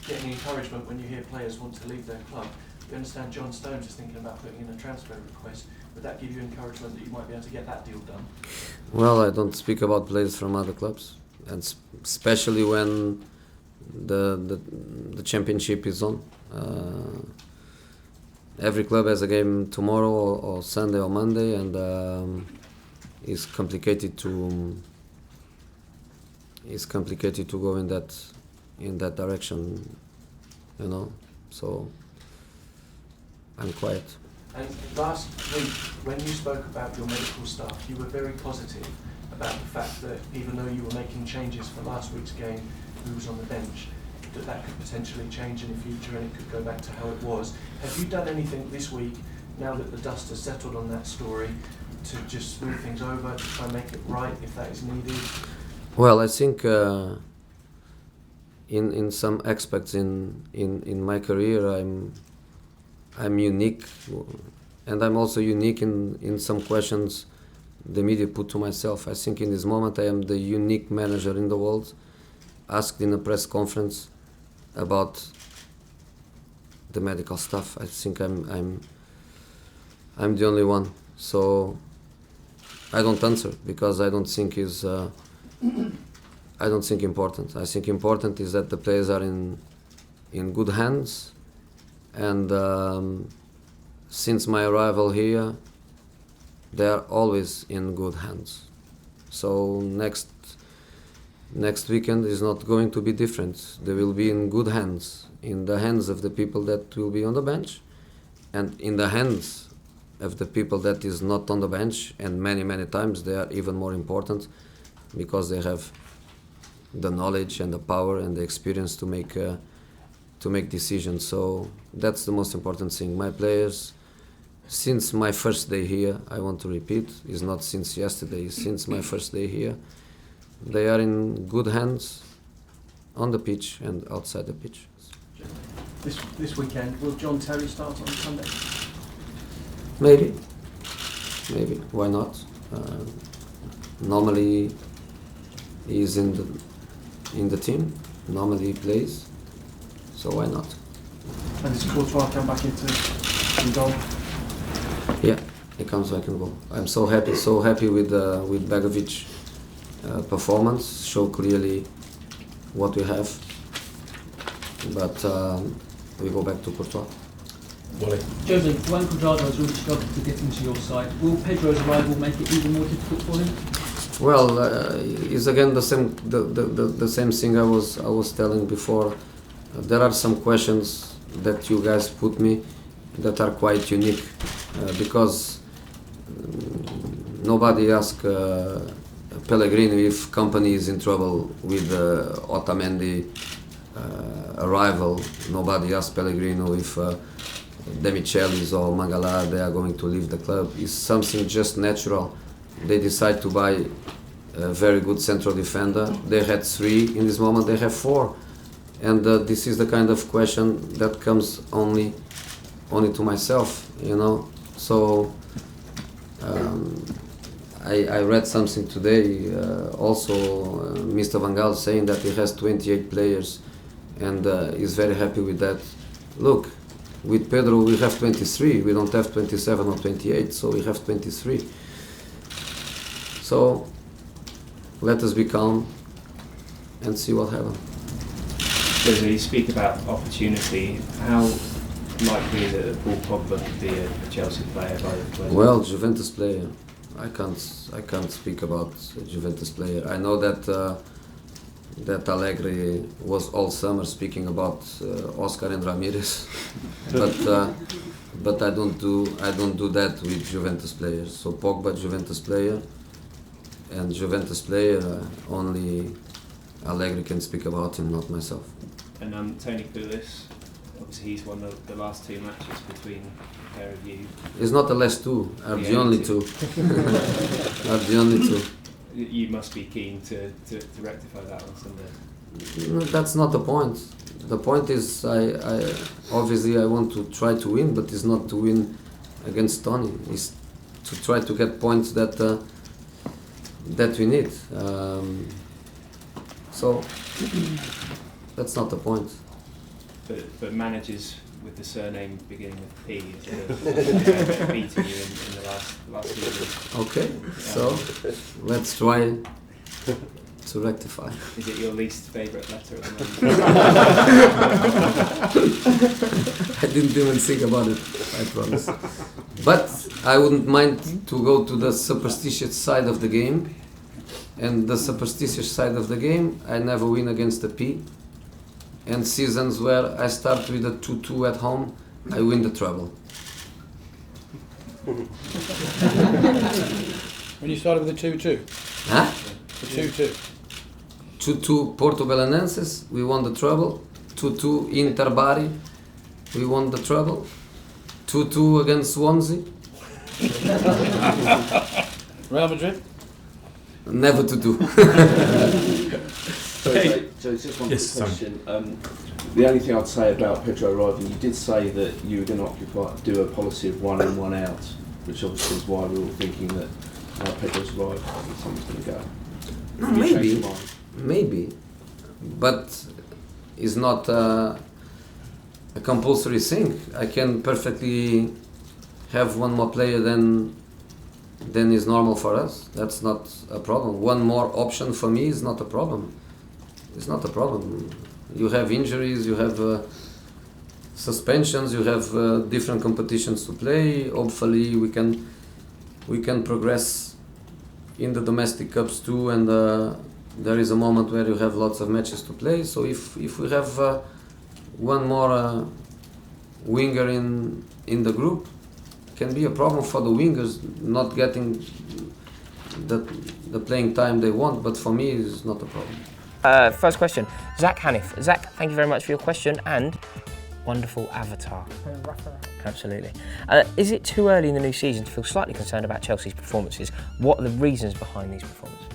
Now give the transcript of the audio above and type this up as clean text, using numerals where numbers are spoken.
get any encouragement when you hear players want to leave their club? We understand John Stones is thinking about putting in a transfer request. Would that give you encouragement that you might be able to get that deal done? Well, I don't speak about players from other clubs, and especially when the championship is on. Every club has a game tomorrow or Sunday or Monday, and it's complicated to go in that direction, you know. So I'm quiet. And last week, when you spoke about your medical staff, you were very positive about the fact that even though you were making changes for last week's game, who was on the bench, that could potentially change in the future and it could go back to how it was. Have you done anything this week, now that the dust has settled on that story, to just smooth things over, to try and make it right if that is needed? Well, I think in some aspects in my career I'm unique, and I'm also unique in some questions the media put to myself. I think in this moment I am the unique manager in the world, asked in a press conference about the medical stuff. I think I'm the only one. So I don't answer because I don't think important. I think important is that the players are in good hands, and since my arrival here, they are always in good hands. So next weekend is not going to be different. They will be in good hands, in the hands of the people that will be on the bench, and in the hands of the people that is not on the bench, and many times they are even more important because they have the knowledge and the power and the experience to make decisions. So that's the most important thing. My players, since my first day here, I want to repeat, is not since yesterday, since my first day here, they are in good hands on the pitch and outside the pitch. This weekend, will John Terry start on Sunday? Maybe. Why not? Normally he's in the team. Normally he plays. So why not? And does Courtois come back in goal? Yeah, he comes back in goal. I'm so happy with Begovic performance. Show clearly what we have. But we go back to Courtois. Jose, Juan Cuadrado has really struggled to get into your side. Will Pedro's arrival make it even more difficult for him? Well, it's again the same thing I was telling before. There are some questions that you guys put me that are quite unique because nobody asked Pellegrini if company is in trouble with Otamendi arrival. Nobody asked Pellegrino if De Michelis or Mangala they are going to leave the club. It's something just natural. They decide to buy a very good central defender. They had 3, in this moment they have 4. And this is the kind of question that comes only to myself, you know. So I read something today, also Mr. Van Gaal saying that he has 28 players and is very happy with that. Look, with Pedro we have 23, we don't have 27 or 28, so we have 23. So let us be calm and see what happens. When you speak about opportunity, how likely is it that Paul Pogba could be a Chelsea player by the players? Well, Juventus player. I can't speak about a Juventus player. I know that Allegri was all summer speaking about Oscar and Ramirez, but I don't do that with Juventus players. So Pogba, Juventus player, and Juventus player only Allegri can speak about him, not myself. And Tony Pulis, obviously he's won the last 2 matches between the pair of you. It's not the last 2, are the only 2. Are the only 2. You must be keen to rectify that on Sunday. No, that's not the point. The point is, I obviously I want to try to win, but it's not to win against Tony. It's to try to get points that we need. So that's not the point. but managers with the surname beginning with P instead of beating you in the last season. Okay, so let's try to rectify. Is it your least favourite letter at the moment? I didn't even think about it, I promise. But I wouldn't mind to go to the superstitious side of the game. And the superstitious side of the game, I never win against a P. And seasons where I start with a 2-2 at home, I win the treble. When you started with a 2-2? Huh? The 2-2. 2-2 Porto Belenenses, we won the treble. 2-2 Inter Bari, we won the treble. 2-2 against Swansea. Real Madrid? Never to do. Sorry, so just one quick question. The only thing I'd say about Pedro arriving, you did say that you were going to do a policy of 1 in, 1 out, which obviously is why we were all thinking that Pedro's arrived, someone's going to go. No, Have you changed your mind? maybe, but it's not a compulsory thing. I can perfectly have one more player than is normal for us. That's not a problem. One more option for me is not a problem. It's not a problem. You have injuries, you have suspensions, you have different competitions to play. Hopefully we can progress in the domestic cups too, and there is a moment where you have lots of matches to play. So if we have one more winger in the group, it can be a problem for the wingers not getting the playing time they want, but for me it's not a problem. First question, Zach Hanif. Zach, thank you very much for your question and wonderful avatar. Absolutely. Is it too early in the new season to feel slightly concerned about Chelsea's performances? What are the reasons behind these performances?